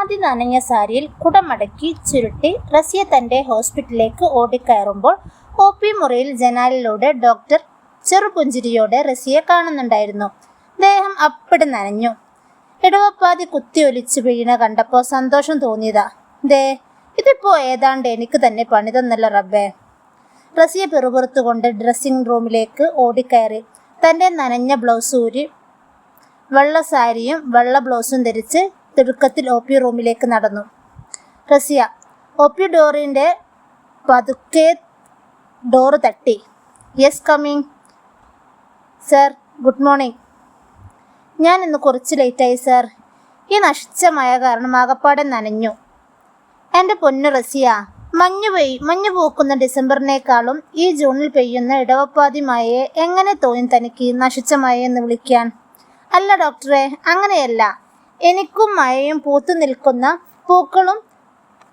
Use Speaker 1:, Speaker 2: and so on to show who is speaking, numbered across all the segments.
Speaker 1: പാതി നനഞ്ഞ സാരിയിൽ കുടമടക്കി ചുരുട്ടി റസിയ തൻ്റെ ഹോസ്പിറ്റലിലേക്ക് ഓടിക്കയറുമ്പോൾ OP മുറിയിൽ ജനാലിലൂടെ ഡോക്ടർ ചെറുപുഞ്ചിരിയോടെ റസിയെ കാണുന്നുണ്ടായിരുന്നു. ദേഹം അപ്പടി നനഞ്ഞു. ഇടവപ്പാതി കുത്തിയൊലിച്ചു വീണ കണ്ടപ്പോൾ സന്തോഷം തോന്നിയതാ. ഇതിപ്പോ ഏതാണ്ട് എനിക്ക് തന്നെ പണി തന്നല്ലോ റബ്ബേ. റസിയ പിറുപിറുത്തുകൊണ്ട് ഡ്രസ്സിംഗ് റൂമിലേക്ക് ഓടിക്കയറി. തൻ്റെ നനഞ്ഞ ബ്ലൗസ് ഊരി വെള്ള സാരിയും വെള്ള ബ്ലൗസും ധരിച്ച് തിടുക്കത്തിൽ OP റൂമിലേക്ക് നടന്നു. റസിയ OP ഡോറിൻ്റെ പതുക്കെ ഡോറ് തട്ടി. Yes coming sir, good morning. ഞാൻ ഇന്ന് കുറച്ച് ലേറ്റായി സർ. ഈ നശിച്ച മഴ കാരണം ആകപ്പാടെ നനഞ്ഞു. എൻ്റെ പൊന്നു റസിയ, മഞ്ഞു പൂക്കുന്ന ഡിസംബറിനേക്കാളും ഈ ജൂണിൽ പെയ്യുന്ന ഇടവപ്പാതി മഴയെ എങ്ങനെ തോന്നി തനിക്ക് നശിച്ച മഴയെന്ന് വിളിക്കാൻ? അല്ല ഡോക്ടറെ, അങ്ങനെയല്ല. എനിക്കും മഴയും പൂത്തു നിൽക്കുന്ന പൂക്കളും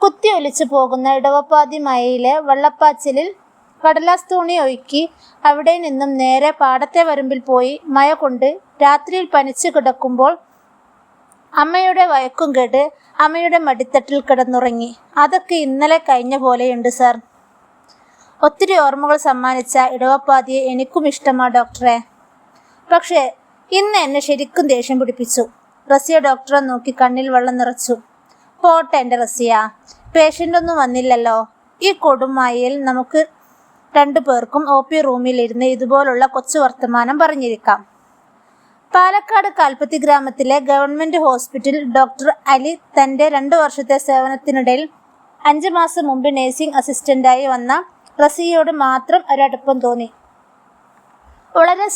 Speaker 1: കുത്തിയൊലിച്ചു പോകുന്ന ഇടവപ്പാതി മഴയിലെ വെള്ളപ്പാച്ചിലിൽ കടലാസ് തുണി ഒഴുക്കി അവിടെ നിന്നും നേരെ പാടത്തെ വരമ്പിൽ പോയി മഴ കൊണ്ട് രാത്രിയിൽ പനിച്ചു കിടക്കുമ്പോൾ അമ്മയുടെ വഴക്കും കേട്ട് അമ്മയുടെ മടിത്തട്ടിൽ കിടന്നുറങ്ങി. അതൊക്കെ ഇന്നലെ കഴിഞ്ഞ പോലെയുണ്ട് സാർ. ഒത്തിരി ഓർമ്മകൾ സമ്മാനിച്ച ഇടവപ്പാതിയെ എനിക്കും ഇഷ്ടമാണ് ഡോക്ടറെ. പക്ഷേ ഇന്ന് എന്നെ ശരിക്കും ദേഷ്യം പിടിപ്പിച്ചു. റസിയ ഡോക്ടറെ നോക്കി കണ്ണിൽ വെള്ളം നിറച്ചു. പോട്ടെ എൻ്റെ റസിയ, പേഷ്യൻ്റൊന്നും വന്നില്ലല്ലോ. ഈ കൊടുമഴയിൽ നമുക്ക് 2 പേർക്കും OP റൂമിലിരുന്ന് ഇതുപോലുള്ള കൊച്ചു വർത്തമാനം പറഞ്ഞിരിക്കാം. പാലക്കാട് കാൽപ്പത്തി ഗ്രാമത്തിലെ ഗവൺമെൻറ് ഹോസ്പിറ്റലിൽ ഡോക്ടർ അലി തൻ്റെ 2 വർഷത്തെ സേവനത്തിനിടയിൽ 5 മാസം മുമ്പ് നേഴ്സിംഗ് അസിസ്റ്റൻ്റായി വന്ന റസിയയോട് മാത്രം ഒരടുപ്പം തോന്നി. വളരെ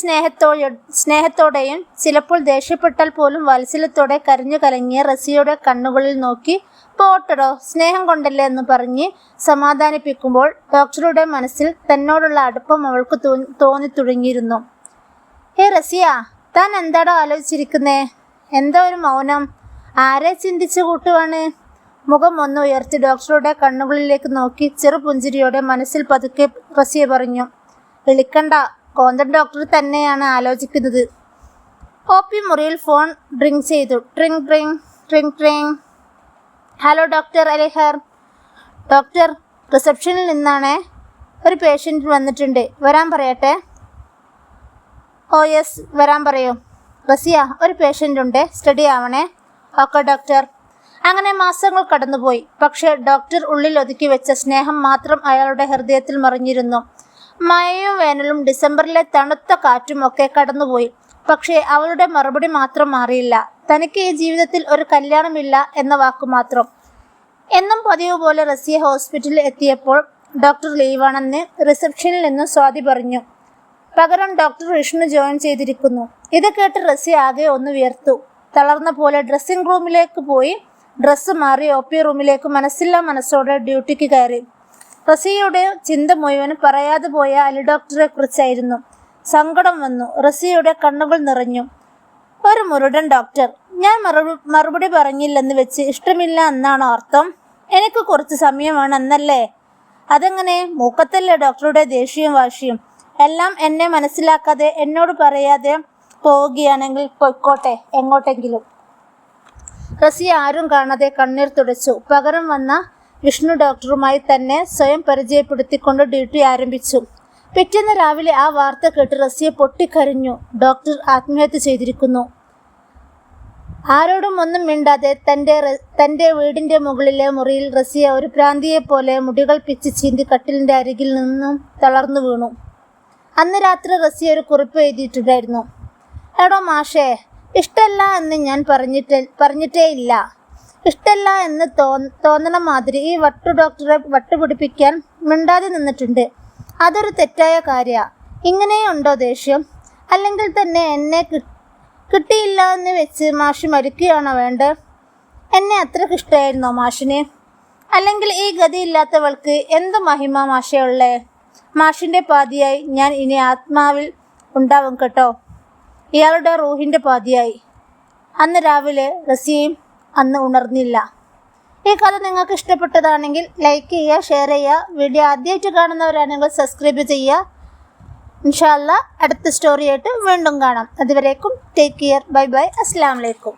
Speaker 1: സ്നേഹത്തോടെയും ചിലപ്പോൾ ദേഷ്യപ്പെട്ടാൽ പോലും വാത്സല്യത്തോടെ കരഞ്ഞു കലങ്ങിയ റസിയയുടെ കണ്ണുകളിൽ നോക്കി പോട്ടടോ, സ്നേഹം കൊണ്ടല്ലേ എന്ന് പറഞ്ഞ് സമാധാനിപ്പിക്കുമ്പോൾ ഡോക്ടറുടെ മനസ്സിൽ തന്നോടുള്ള അടുപ്പം അവൾക്ക് തോന്നി തുടങ്ങിയിരുന്നു. റസിയ, താൻ എന്താടോ ആലോചിച്ചിരിക്കുന്നേ? എന്താ ഒരു മൗനം? ആരെ ചിന്തിച്ചു കൂട്ടുവാണ്? മുഖം ഒന്ന് ഉയർത്തി ഡോക്ടറുടെ കണ്ണുകളിലേക്ക് നോക്കി ചെറുപുഞ്ചിരിയോടെ മനസ്സിൽ പതുക്കെ റസിയ പറഞ്ഞു. വിളിക്കണ്ട, കോന്തൻ ഡോക്ടർ തന്നെയാണ് ആലോചിക്കുന്നത്. OP മുറിയിൽ ഫോൺ റിംഗ് ചെയ്തു. ട്രിങ് ട്രിങ് ട്രിങ് ട്രിങ്. Hello doctor Alihar. ഡോക്ടർ, റിസപ്ഷനിൽ നിന്നാണേ. ഒരു പേഷ്യൻ്റ് വന്നിട്ടുണ്ട്, വരാൻ പറയട്ടെ? ഓ യെസ്, വരാൻ പറയൂ. റസിയ, ഒരു പേഷ്യൻ്റ് ഉണ്ട്, സ്റ്റഡി ആവണേ. Okay doctor. അങ്ങനെ മാസങ്ങൾ കടന്നുപോയി. പക്ഷേ ഡോക്ടർ ഉള്ളിൽ ഒതുക്കി വെച്ച സ്നേഹം മാത്രം അയാളുടെ ഹൃദയത്തിൽ മറിഞ്ഞിരുന്നു. മഴയും വേനലും ഡിസംബറിലെ തണുത്ത കാറ്റും ഒക്കെ കടന്നുപോയി. പക്ഷേ അവളുടെ മറുപടി മാത്രം മാറിയില്ല. തനിക്ക് ഈ ജീവിതത്തിൽ ഒരു കല്യാണമില്ല എന്ന വാക്കു മാത്രം. എന്നും പതിവ് പോലെ റസിയ ഹോസ്പിറ്റലിൽ എത്തിയപ്പോൾ ഡോക്ടർ ലീവാണെന്ന് റിസപ്ഷനിൽ നിന്ന് സ്വാതി പറഞ്ഞു. പകരം ഡോക്ടർ വിഷ്ണു ജോയിൻ ചെയ്തിരിക്കുന്നു. ഇത് കേട്ട് റസിയ ആകെ ഒന്ന് വിയർത്തു. തളർന്ന പോലെ ഡ്രസ്സിംഗ് റൂമിലേക്ക് പോയി ഡ്രസ്സ് മാറി OP റൂമിലേക്ക് മനസ്സില്ലാ മനസ്സോടെ ഡ്യൂട്ടിക്ക് കയറി. റസിയയുടെ ചിന്ത മുഴുവനും പറയാതെ പോയ അലി ഡോക്ടറെ കുറിച്ചായിരുന്നു. സങ്കടം വന്നു. റസിയയുടെ കണ്ണുകൾ നിറഞ്ഞു. ഒരു മുരുടൻ ഡോക്ടർ. ഞാൻ മറുപടി പറഞ്ഞില്ലെന്ന് വെച്ച് ഇഷ്ടമില്ല എന്നാണോ അർത്ഥം? എനിക്ക് കുറച്ച് സമയമാണ് എന്നല്ലേ? അതെങ്ങനെ? മൂക്കത്തല്ലേ ഡോക്ടറുടെ ദേഷ്യവും വാശിയും. എല്ലാം എന്നെ മനസ്സിലാക്കാതെ എന്നോട് പറയാതെ പോവുകയാണെങ്കിൽ പൊയ്ക്കോട്ടെ, എങ്ങോട്ടെങ്കിലും. റസിയ ആരും കാണാതെ കണ്ണീർ തുടച്ചു. പകരം വന്ന വിഷ്ണു ഡോക്ടറുമായി തന്നെ സ്വയം പരിചയപ്പെടുത്തിക്കൊണ്ട് ഡ്യൂട്ടി ആരംഭിച്ചു. പിറ്റേന്ന് രാവിലെ ആ വാർത്ത കേട്ട് റസിയ പൊട്ടിക്കരഞ്ഞു. ഡോക്ടർ ആത്മഹത്യ ചെയ്തിരിക്കുന്നു. ആരോടും ഒന്നും മിണ്ടാതെ തൻ്റെ വീടിൻ്റെ മുകളിലെ മുറിയിൽ റസിയ ഒരു ഭ്രാന്തിയെപ്പോലെ മുടികൾ പിച്ച് ചീന്തി കട്ടിലിൻ്റെ അരികിൽ നിന്നും തളർന്നു വീണു. അന്ന് രാത്രി റസിയ ഒരു കുറിപ്പ് എഴുതിയിട്ടുണ്ടായിരുന്നു. എടോ മാഷേ, ഇഷ്ടമല്ല എന്ന് ഞാൻ പറഞ്ഞിട്ടേ ഇല്ല. ഇഷ്ടമല്ല എന്ന് തോന്നണ മാതിരി ഈ ഡോക്ടറെ വട്ടുപിടിപ്പിക്കാൻ മിണ്ടാതെ നിന്നിട്ടുണ്ട്. അതൊരു തെറ്റായ കാര്യമാണ്. ഇങ്ങനെയുണ്ടോ ദേഷ്യം? അല്ലെങ്കിൽ തന്നെ എന്നെ കിട്ടിയില്ല എന്ന് വെച്ച് മാഷ് മരിക്കുകയാണോ വേണ്ടത്? എന്നെ അത്രയ്ക്ക് ഇഷ്ടമായിരുന്നോ മാഷിന്? അല്ലെങ്കിൽ ഈ ഗതിയില്ലാത്തവൾക്ക് എന്ത് മഹിമ മാഷയുള്ളേ? മാഷിൻ്റെ പാതിയായി ഞാൻ ഇനി ആത്മാവിൽ ഉണ്ടാവും കേട്ടോ, ഇയാളുടെ റൂഹിൻ്റെ പാതിയായി. അന്ന് രാവിലെ റസിയയും അന്ന് ഉണർന്നില്ല. ഈ കഥ നിങ്ങൾക്ക് ഇഷ്ടപ്പെട്ടതാണെങ്കിൽ ലൈക്ക് ചെയ്യുക, ഷെയർ ചെയ്യുക. വീഡിയോ ആദ്യമായിട്ട് കാണുന്നവരാണെങ്കിൽ സബ്സ്ക്രൈബ് ചെയ്യുക. ഇൻഷാ അല്ലാഹ് അടുത്ത സ്റ്റോറിയായിട്ട് വീണ്ടും കാണാം. അതുവരേക്കും ടേക്ക് കെയർ. Bye bye. അസ്സലാമു അലൈക്കും.